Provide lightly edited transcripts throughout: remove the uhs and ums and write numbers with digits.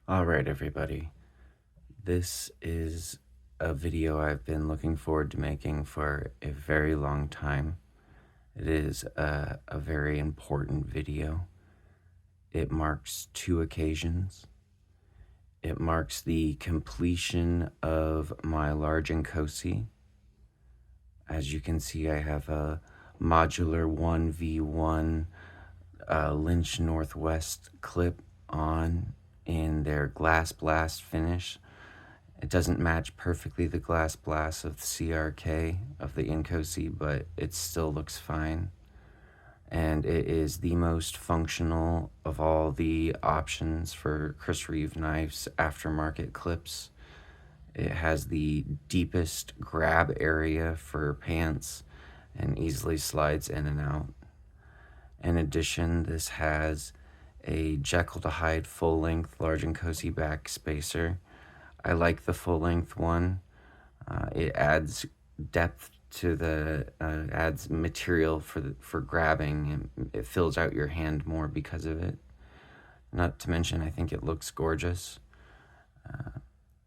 Alright everybody, this is a video I've been looking forward to making for a very long time. It is a very important video. It marks two occasions. It marks the completion of my large Inkosi. As you can see, I have a modular 1v1 Lynch Northwest clip on in their glass blast finish. It doesn't match perfectly the glass blast of the CRK of the Inkosi, but it still looks fine. And it is the most functional of all the options for Chris Reeve knives aftermarket clips. It has the deepest grab area for pants and easily slides in and out. In addition, this has a Jekyll to Hyde full-length large Inkosi back spacer. I like the full-length one. It adds depth to the, adds material for grabbing, and it fills out your hand more because of it. Not to mention, I think it looks gorgeous.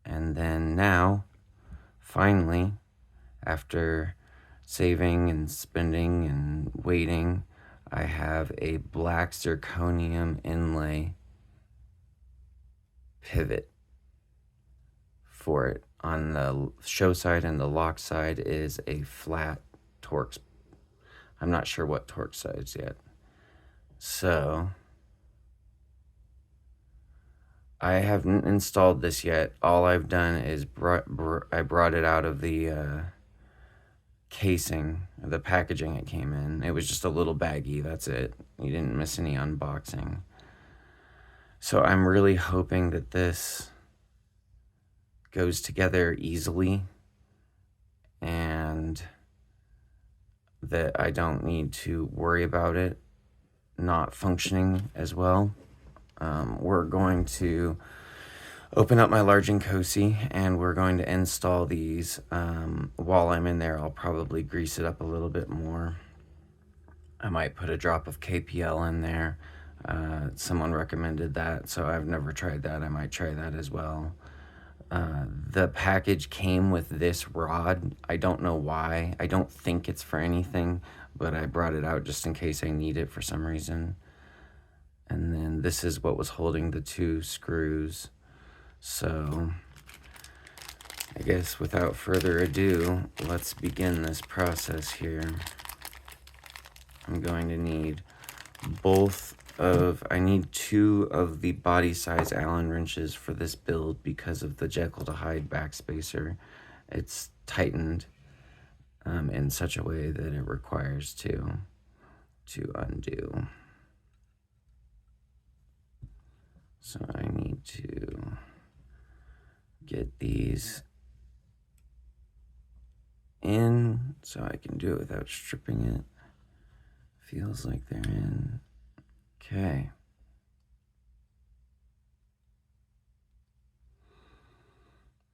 And then now, finally, after saving and spending and waiting, I have a black Zirconium Inlay pivot for it. On the show side and the lock side is a flat Torx. I'm not sure what Torx size yet. So I haven't installed this yet. All I've done is I brought it out of the casing, the packaging it came in. It was just a little baggie, that's it. You didn't miss any unboxing. So I'm really hoping that this goes together easily and that I don't need to worry about it not functioning as well. We're going to open up my large Inkosi and we're going to install these. While I'm in there, I'll probably grease it up a little bit more. I might put a drop of KPL in there. Someone recommended that, so I've never tried that. I might try that as well. The package came with this rod. I don't know why. I don't think it's for anything, but I brought it out just in case I need it for some reason. And then this is what was holding the two screws. So I guess without further ado, let's begin this process here. I'm going to need I need two of the body size Allen wrenches for this build because of the Jekyll to Hyde backspacer. It's tightened in such a way that it requires to undo. So I need to get these in so I can do it without stripping it. Feels like they're in. Okay.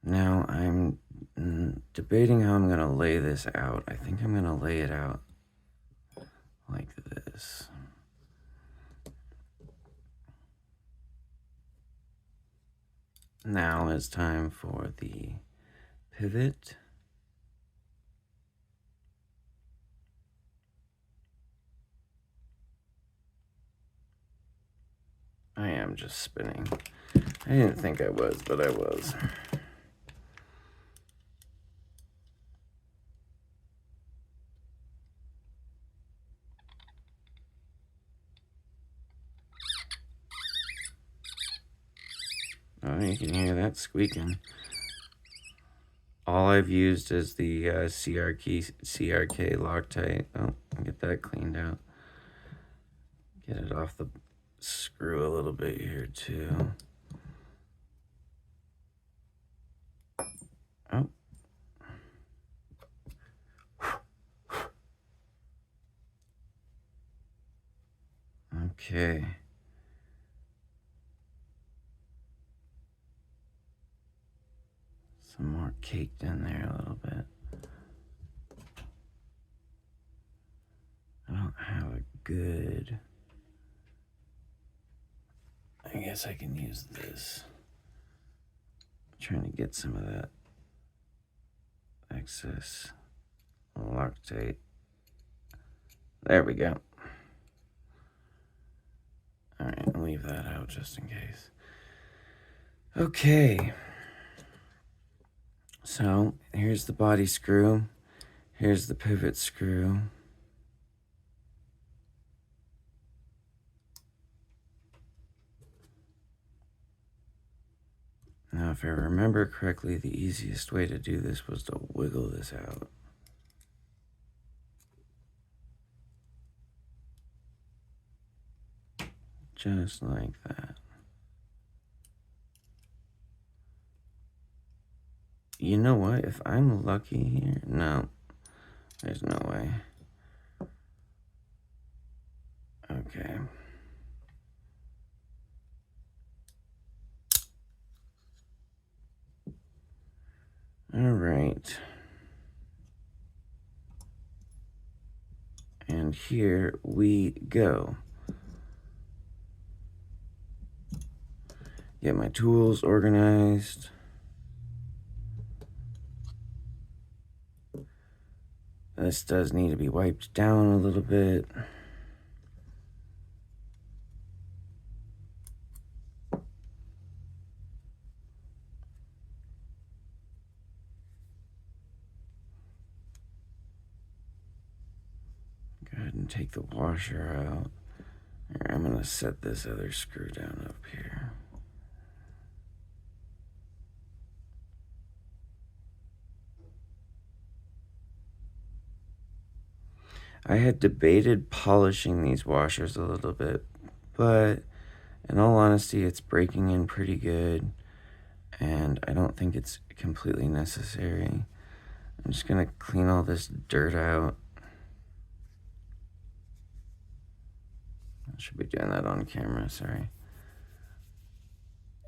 Now I'm debating how I'm going to lay this out. I think I'm going to lay it out like this. Now is time for the pivot. I am just spinning. I didn't think I was, but I was. Oh, you can hear that squeaking. All I've used is the CRK Loctite. Oh, get that cleaned out. Get it off the screw a little bit here too. Oh. Okay. Some more caked in there a little bit. I don't have a good... I guess I can use this. Trying to get some of that excess lactate. There we go. All right, I'll leave that out just in case. Okay. So here's the body screw. Here's the pivot screw. Now, if I remember correctly, the easiest way to do this was to wiggle this out. Just like that. You know what? If I'm lucky here... No. There's no way. Okay. All right. And here we go. Get my tools organized. This does need to be wiped down a little bit. Go ahead and take the washer out. I'm going to set this other screw down up here. I had debated polishing these washers a little bit, but in all honesty, it's breaking in pretty good, and I don't think it's completely necessary. I'm just going to clean all this dirt out. I should be doing that on camera, sorry.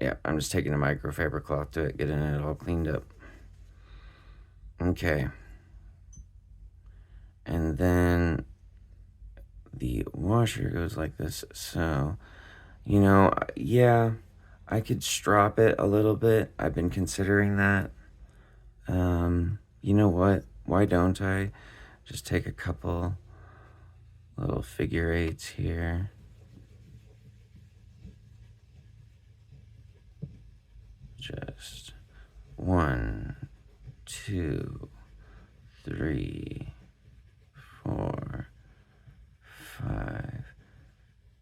Yeah, I'm just taking a microfiber cloth to it, getting it all cleaned up. Okay. And then the washer goes like this. So, you know, yeah, I could strop it a little bit. I've been considering that. You know what? Why don't I just take a couple little figure eights here? Just 1, 2, 3, 4, 5,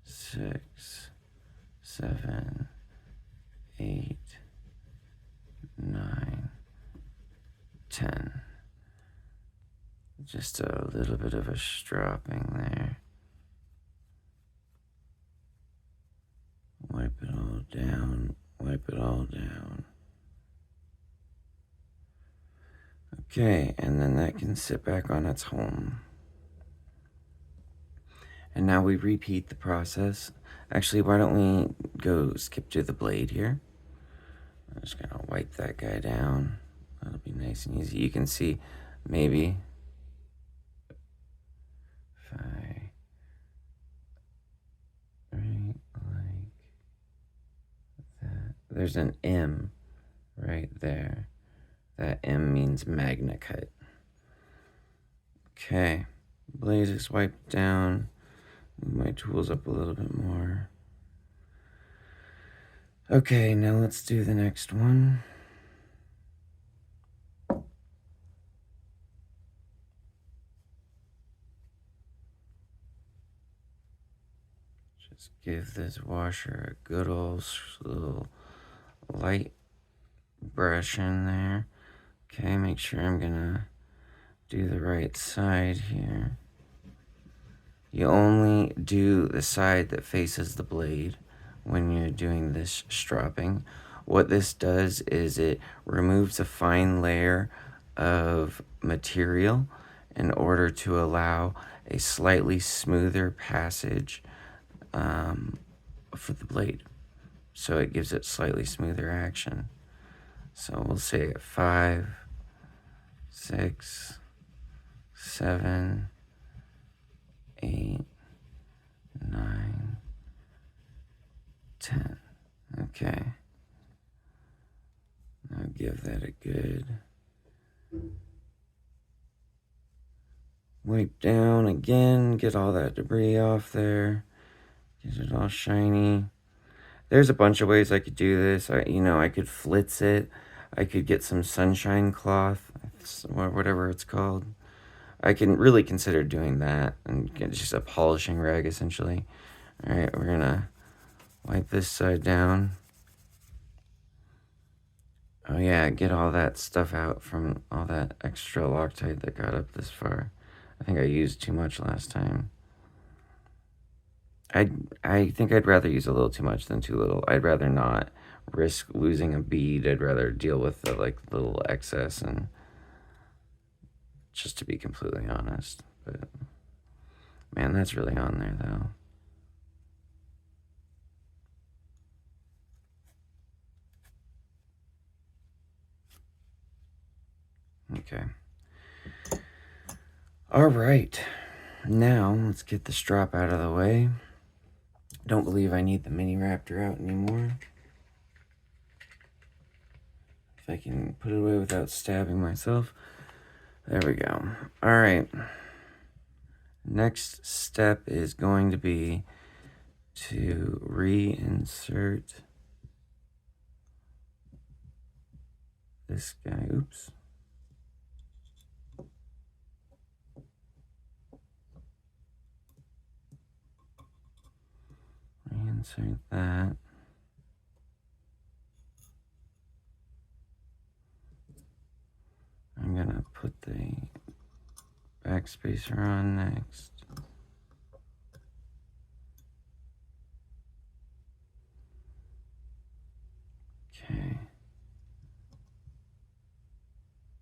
6, 7, 8, 9, 10. Just a little bit of a stropping there. Wipe it all down. Wipe it all down. Okay, and then that can sit back on its home. And now we repeat the process. Actually, why don't we go skip to the blade here? I'm just gonna wipe that guy down. That'll be nice and easy. You can see maybe if I right like that. There's an M right there. That M means magna cut. Okay, blade is wiped down. Move my tools up a little bit more. Okay, now let's do the next one. Just give this washer a good old little light brush in there. Okay, make sure I'm gonna do the right side here. You only do the side that faces the blade when you're doing this stropping. What this does is it removes a fine layer of material in order to allow a slightly smoother passage for the blade. So it gives it slightly smoother action. So we'll say 5, 6, 7, 8, 9, 10. Okay. Now give that a good wipe down again, get all that debris off there, get it all shiny. There's a bunch of ways I could do this. I could flitz it. I could get some sunshine cloth, or whatever it's called. I can really consider doing that and get just a polishing rag, essentially. All right, we're gonna wipe this side down. Oh yeah, get all that stuff out from all that extra Loctite that got up this far. I think I used too much last time. I think I'd rather use a little too much than too little. I'd rather not risk losing a bead. I'd rather deal with the little excess, and just to be completely honest. But man, that's really on there though. Okay. All right. Now let's get the strap out of the way. Don't believe I need the mini Raptor out anymore. If I can put it away without stabbing myself. There we go. All right. Next step is going to be to reinsert this guy. Oops. Reinsert that. I'm gonna put the backspacer on next. Okay.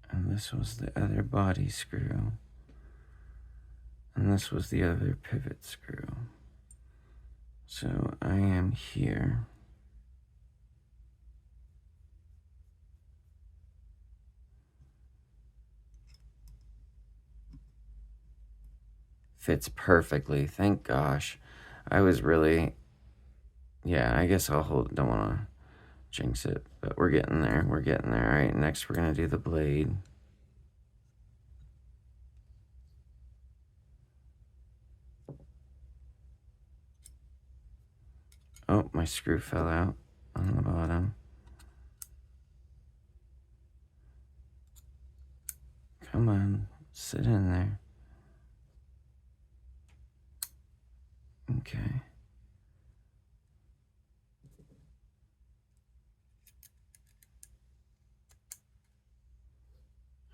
And this was the other body screw. And this was the other pivot screw. So I am here. Fits perfectly, thank gosh. I was really, yeah, I guess I'll hold, don't want to jinx it, but we're getting there, All right, next we're going to do the blade. Oh, my screw fell out on the bottom. Come on, sit in there. Okay.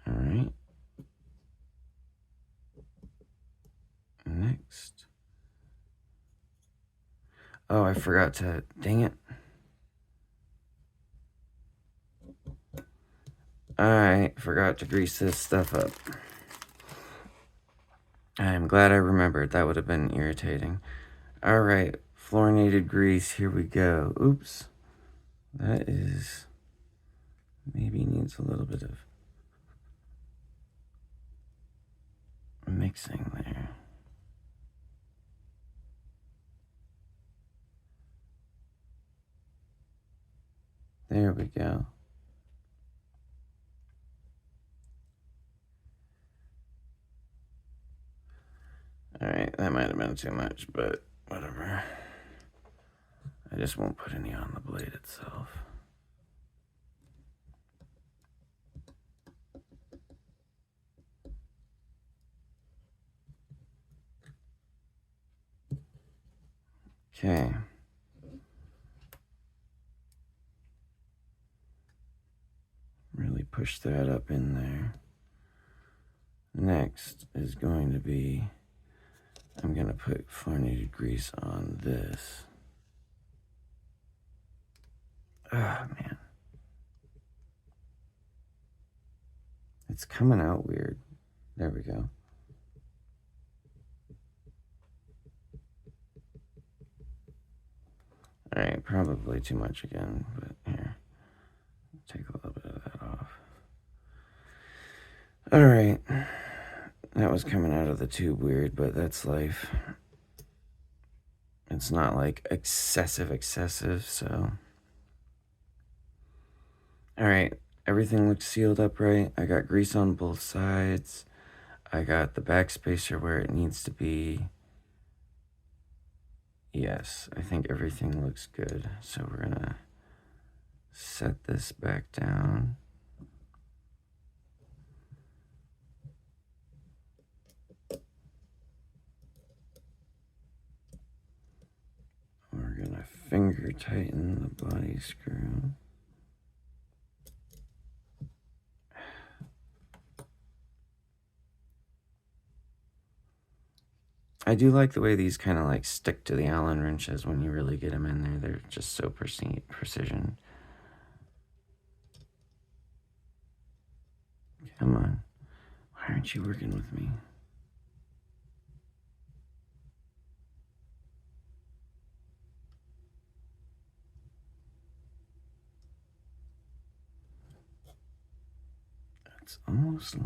All right. Next. Oh, I forgot to, dang it. I forgot to grease this stuff up. I'm glad I remembered. That would have been irritating. All right, fluorinated grease. Here we go. Oops. That is, maybe needs a little bit of mixing there. There we go. All right, that might have been too much, but whatever. I just won't put any on the blade itself. Okay. Really push that up in there. Next is going to be, I'm going to put fluorinated grease on this. Ah, man. It's coming out weird. There we go. All right, probably too much again, but here, take a little bit of that off. All right, that was coming out of the tube weird, but that's life. It's not like excessive, so. All right, everything looks sealed up right. I got grease on both sides. I got the backspacer where it needs to be. Yes, I think everything looks good. So we're gonna set this back down. We're gonna finger tighten the body screw. I do like the way these kind of like stick to the Allen wrenches when you really get them in there. They're just so precision. Come on. Why aren't you working with me? It's almost like...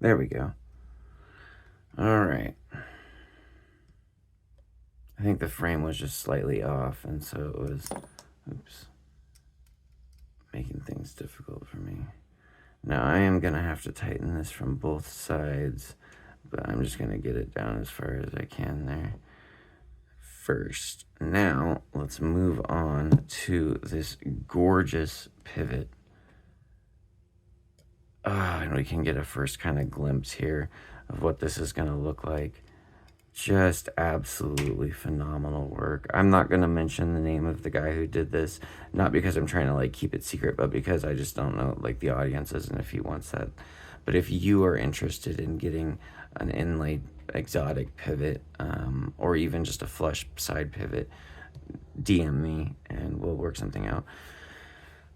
There we go. All right. I think the frame was just slightly off, and so it was, oops, making things difficult for me. Now I am gonna have to tighten this from both sides, but I'm just gonna get it down as far as I can there first. Now let's move on to this gorgeous pivot. And we can get a first kind of glimpse here of what this is gonna look like. Just absolutely phenomenal work. I'm not going to mention the name of the guy who did this, not because I'm trying to like keep it secret, but because I just don't know like the audiences and if he wants that. But if you are interested in getting an Inlay exotic pivot, or even just a flush side pivot, DM me and we'll work something out.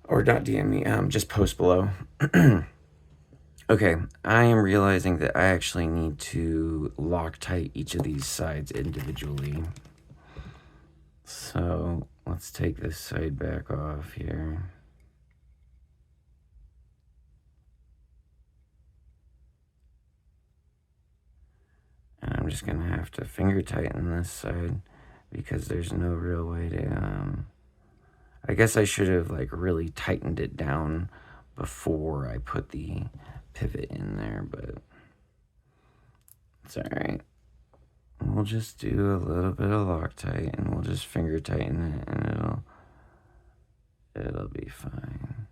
Or not DM me, just post below. Okay, I am realizing that I actually need to Loctite each of these sides individually. So let's take this side back off here. And I'm just gonna have to finger tighten this side because there's no real way to, I guess I should have like really tightened it down before I put the pivot in there, but it's all right. We'll just do a little bit of Loctite and we'll just finger tighten it and it'll be fine.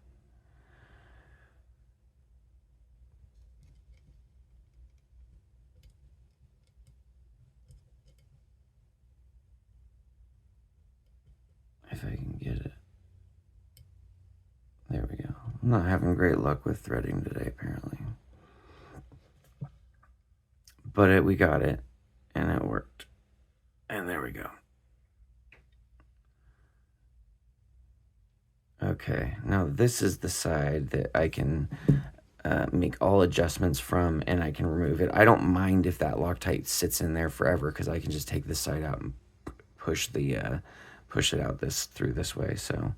If I can get it. There we go. I'm not having great luck with threading today, apparently. But we got it, and it worked. And there we go. Okay, now this is the side that I can make all adjustments from, and I can remove it. I don't mind if that Loctite sits in there forever, because I can just take this side out and push it out through this way. So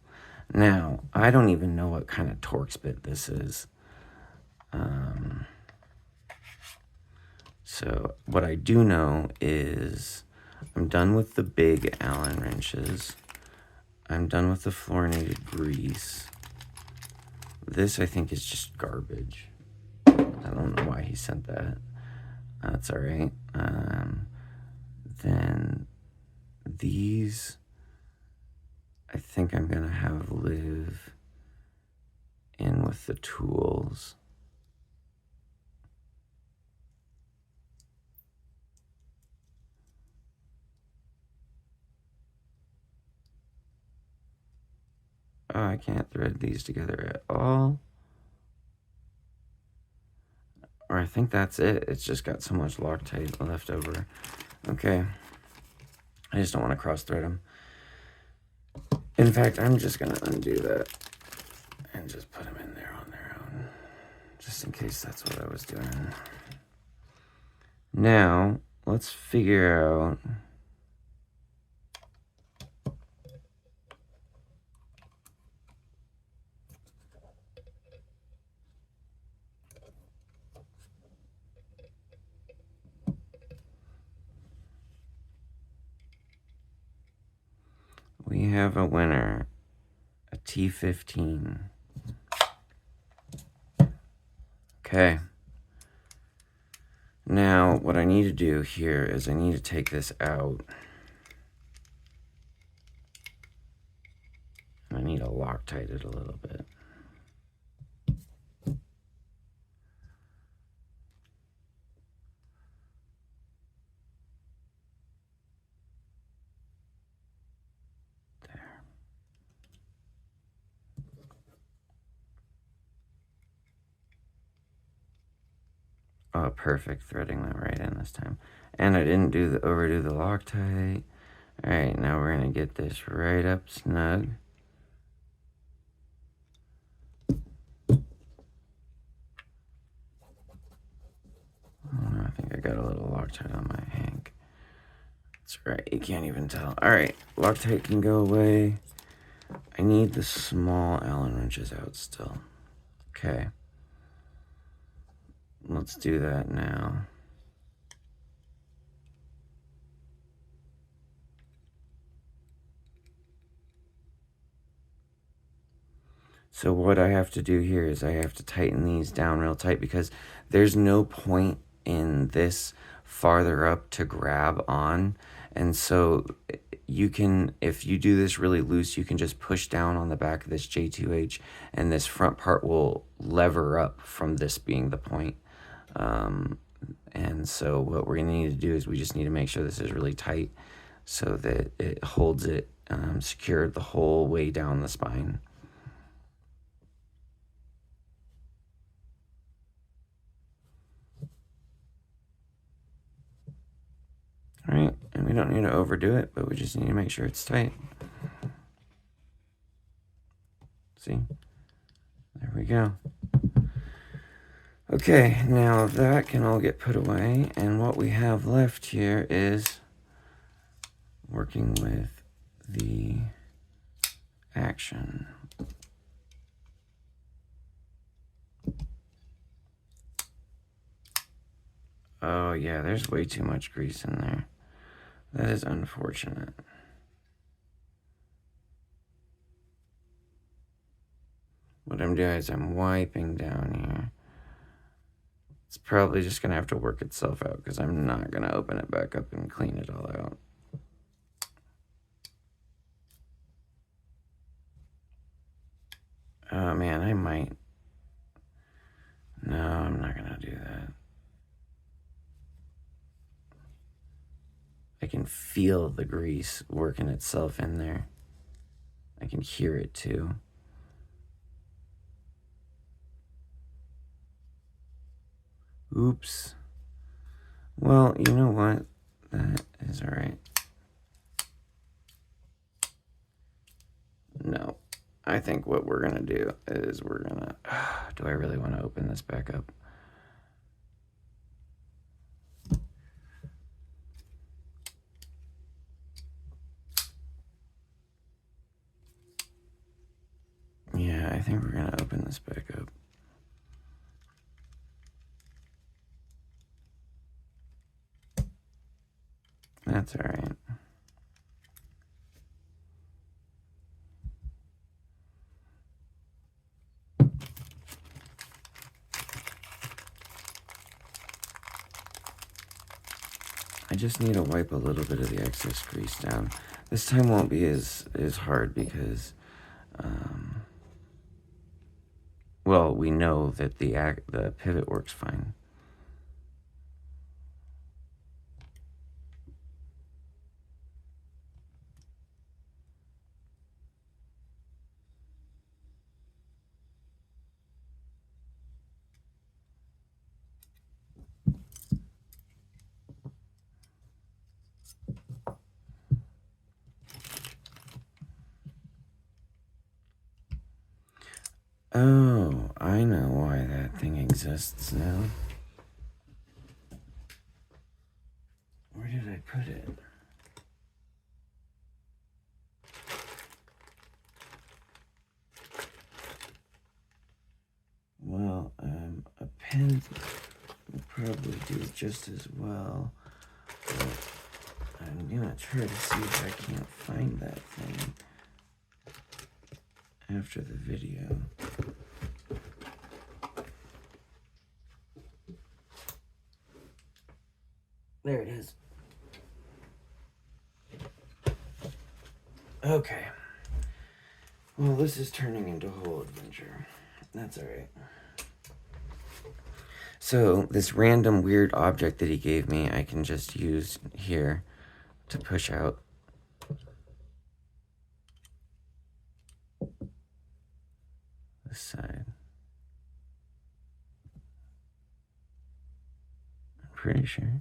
now I don't even know what kind of Torx bit this is. So what I do know is I'm done with the big Allen wrenches. I'm done with the fluorinated grease. This, I think, is just garbage. I don't know why he sent that. That's all right. Then these, I think I'm going to have live in with the tools. Oh, I can't thread these together at all. Or I think that's it. It's just got so much Loctite left over. Okay. I just don't want to cross thread them. In fact, I'm just going to undo that and just put them in there on their own. Just in case that's what I was doing. Now, let's figure out... we have a winner, a T15. Okay. Now, what I need to do here is I need to take this out. I need to Loctite it a little bit. There. Oh, perfect. Threading that right in this time. And I didn't overdo the Loctite. Alright, now we're going to get this right up snug. I think I got a little Loctite on my hank. That's right, you can't even tell. Alright, Loctite can go away. I need the small Allen wrenches out still. Okay. Let's do that now. So what I have to do here is I have to tighten these down real tight because there's no point in this farther up to grab on. And so you can, if you do this really loose, you can just push down on the back of this J2H and this front part will lever up from this being the point. And so what we're going to need to do is we just need to make sure this is really tight so that it holds it secured the whole way down the spine. All right, and we don't need to overdo it, but we just need to make sure it's tight. See? There we go. Okay, now that can all get put away, and what we have left here is working with the action. Oh yeah, there's way too much grease in there. That is unfortunate. What I'm doing is I'm wiping down here. It's probably just going to have to work itself out because I'm not going to open it back up and clean it all out. Oh man, I might. No, I'm not going to do that. I can feel the grease working itself in there. I can hear it too. Oops. Well, you know what? That is all right. No. I think what we're going to do is we're going to... do I really want to open this back up? Yeah, I think we're going to open this back up. That's all right. I just need to wipe a little bit of the excess grease down. This time won't be as hard because, well, we know that the pivot works fine. Oh, I know why that thing exists now. Where did I put it? Well, a pen would probably do just as well. But I'm gonna try to see if I can't find that thing. after the video. There it is. Okay. Well, this is turning into a whole adventure. That's alright. So, this random weird object that he gave me, I can just use here to push out. This side. I'm pretty sure.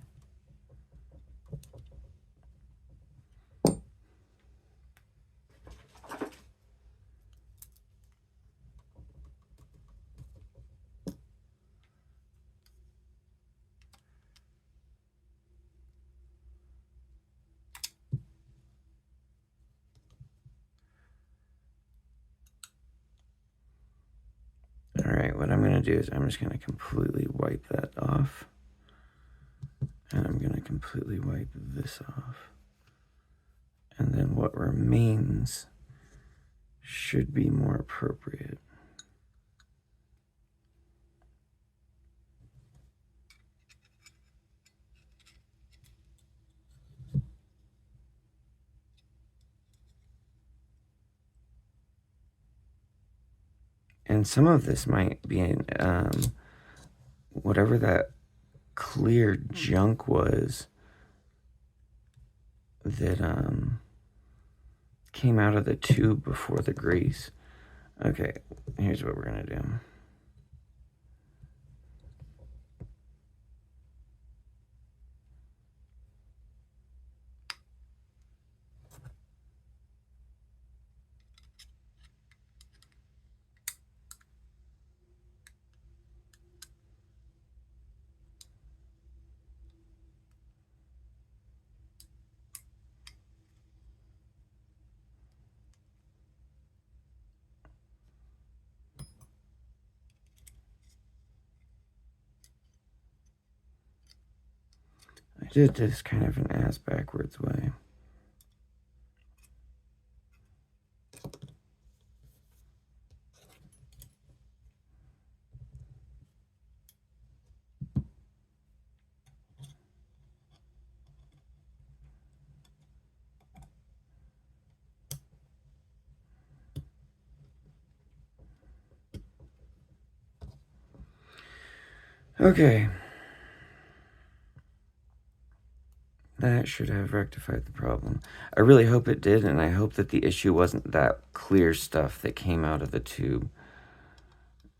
Alright, what I'm going to do is I'm just going to completely wipe that off. And I'm going to completely wipe this off. And then what remains should be more appropriate. And some of this might be in, whatever that clear junk was that came out of the tube before the grease. Okay, here's what we're gonna do. I did this kind of an ass backwards way. Okay. That should have rectified the problem. I really hope it did, and I hope that the issue wasn't that clear stuff that came out of the tube.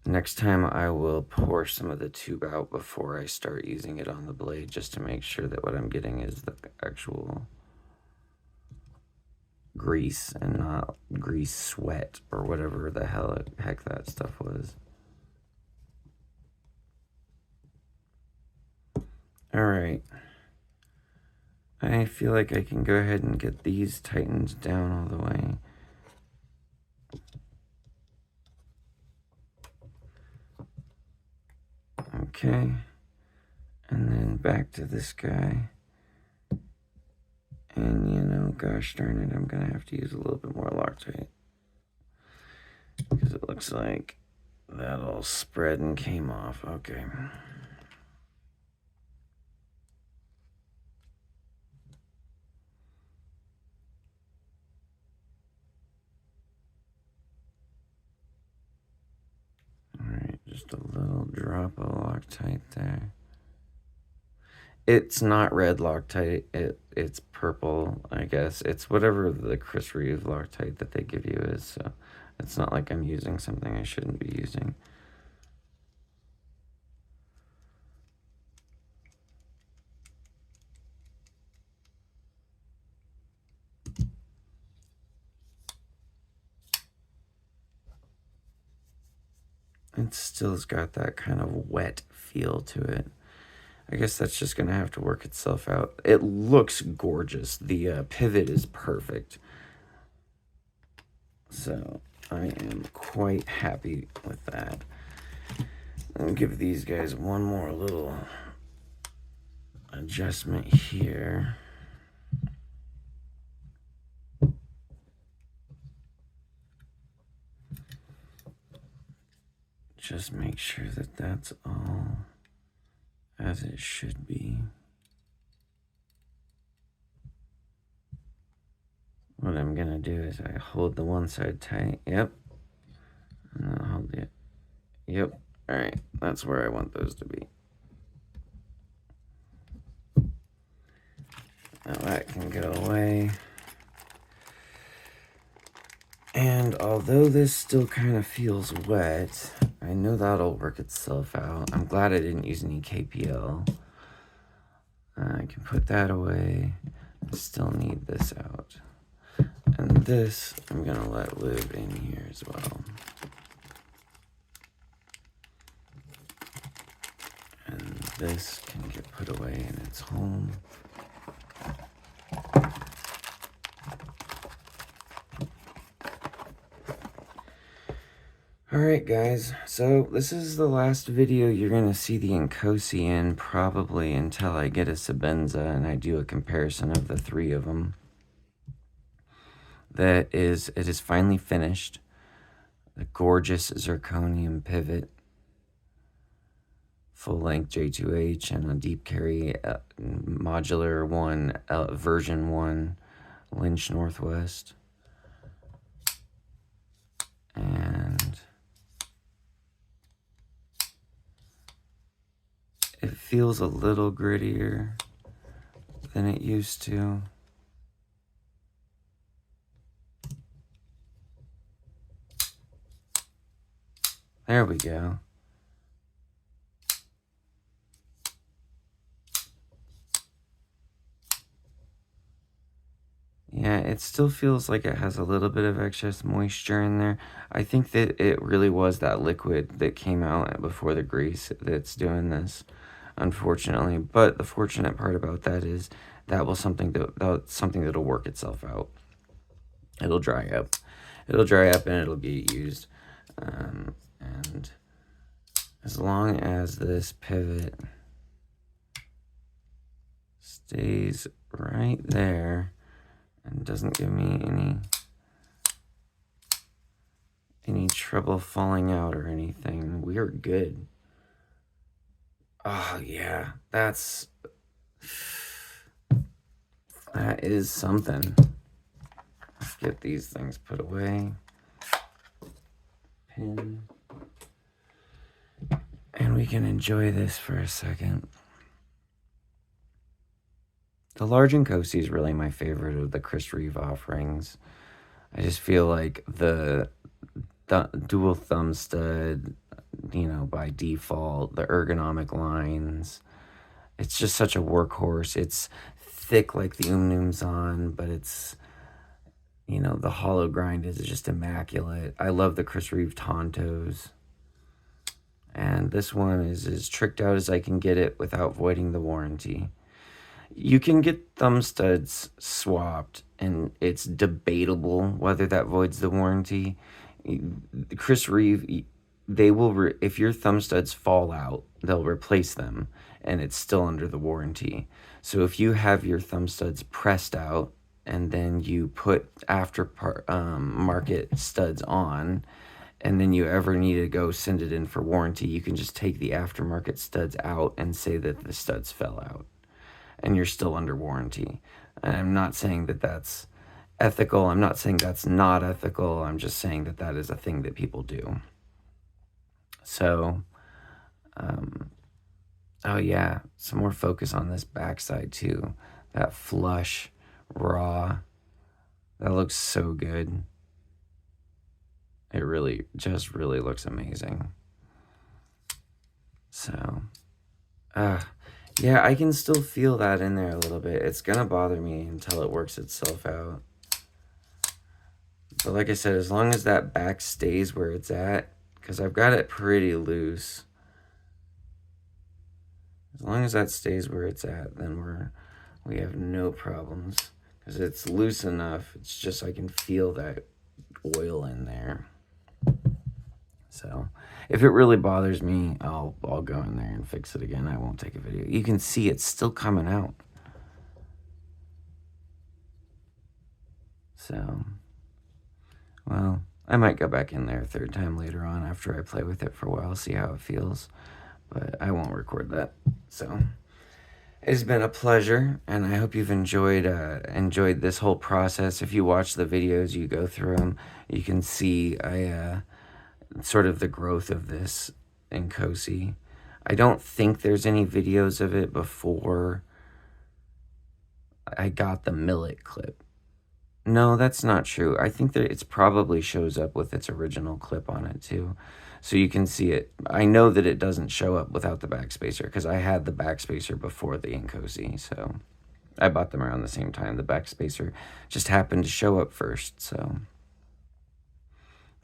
Next time I will pour some of the tube out before I start using it on the blade, just to make sure that what I'm getting is the actual grease and not grease sweat or whatever the heck that stuff was. Alright. I feel like I can go ahead and get these tightened down all the way. Okay. And then back to this guy. And you know, gosh darn it, I'm gonna have to use a little bit more Loctite. Because it looks like that all spread and came off. Okay. Alright, just a little drop of Loctite there. It's not red Loctite, it's purple, I guess. It's whatever the Chris Reeve Loctite that they give you is, so it's not like I'm using something I shouldn't be using. It still's got that kind of wet feel to it. I guess that's just going to have to work itself out. It looks gorgeous. The pivot is perfect. So I am quite happy with that. I'll give these guys one more little adjustment here. just make sure that that's all as it should be. What I'm gonna do is I hold the one side tight, yep, and then I'll hold it, yep, all right, that's where I want those to be. Now that can go away. And although this still kind of feels wet, I know that'll work itself out. I'm glad I didn't use any KPL. I can put that away. I still need this out. And this, I'm gonna let live in here as well. And this can get put away in its home. Alright guys, so this is the last video you're going to see the Inkosi in, probably until I get a Sabenza and I do a comparison of the three of them. It is finally finished. The gorgeous Zirconium pivot, full-length J2H and a deep carry modular one, version 1, Lynch Northwest. And it feels a little grittier than it used to. There we go. Yeah, it still feels like it has a little bit of excess moisture in there. I think that it really was that liquid that came out before the grease that's doing this, unfortunately. But the fortunate part about that is that's something that'll work itself out. It'll dry up. It'll dry up and it'll get used. And as long as this pivot stays right there and doesn't give me any trouble falling out or anything, we are good. Oh yeah, that is something. Let's get these things put away. Pin. And we can enjoy this for a second. The large Inkosi is really my favorite of the Chris Reeve offerings. I just feel like the dual thumb stud, you know, by default, the ergonomic lines, it's just such a workhorse. It's thick like the on, but it's, you know, the hollow grind is just immaculate. I love the Chris Reeve Tontos. And this one is as tricked out as I can get it without voiding the warranty. You can get thumb studs swapped, and it's debatable whether that voids the warranty. Chris Reeve, they will, if your thumb studs fall out, they'll replace them, and it's still under the warranty. So if you have your thumb studs pressed out, and then you put market studs on, and then you ever need to go send it in for warranty, you can just take the aftermarket studs out and say that the studs fell out, and you're still under warranty. And I'm not saying that that's ethical. I'm not saying that's not ethical. I'm just saying that that is a thing that people do. So, oh yeah, some more focus on this backside too. That flush, raw, that looks so good. It really, just really looks amazing. So, yeah, I can still feel that in there a little bit. It's gonna bother me until it works itself out. But like I said, as long as that back stays where it's at, because I've got it pretty loose. As long as that stays where it's at, then we have no problems. Because it's loose enough, it's just I can feel that oil in there. So if it really bothers me, I'll go in there and fix it again. I won't take a video. You can see it's still coming out. So, well, I might go back in there a third time later on after I play with it for a while, see how it feels. But I won't record that. So it's been a pleasure, and I hope you've enjoyed this whole process. If you watch the videos, you go through them, you can see sort of the growth of this Inkosi. I don't think there's any videos of it before I got the millet clip. No, that's not true. I think that it's probably shows up with its original clip on it too. So you can see it. I know that it doesn't show up without the backspacer because I had the backspacer before the Inkosi. So I bought them around the same time. The backspacer just happened to show up first. So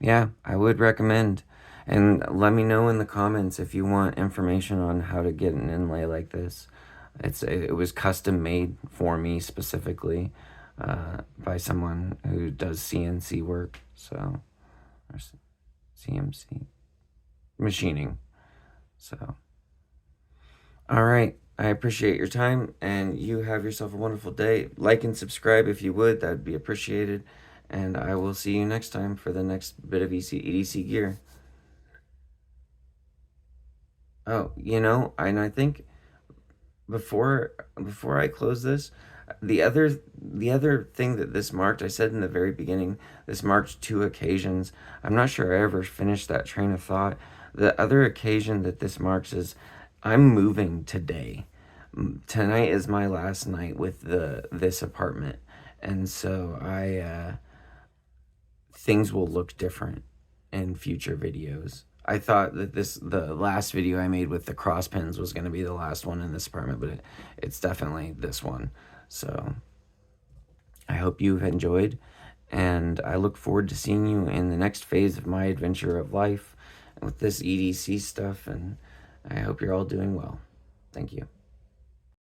yeah, I would recommend. And let me know in the comments if you want information on how to get an inlay like this. It was custom made for me specifically by someone who does CNC work, so, or CMC machining. So, all right. I appreciate your time, and you have yourself a wonderful day. Like and subscribe if you would. That'd be appreciated. And I will see you next time for the next bit of EDC gear. Oh, and I think before I close this, the other thing that this marked, I said in the very beginning, this marked 2 occasions. I'm not sure I ever finished that train of thought. The other occasion that this marks is I'm moving today. Tonight is my last night with this apartment, and so things will look different in future videos. I thought that the last video I made with the cross pins was going to be the last one in this apartment, but it's definitely this one. So I hope you've enjoyed, and I look forward to seeing you in the next phase of my adventure of life with this EDC stuff, and I hope you're all doing well. Thank you.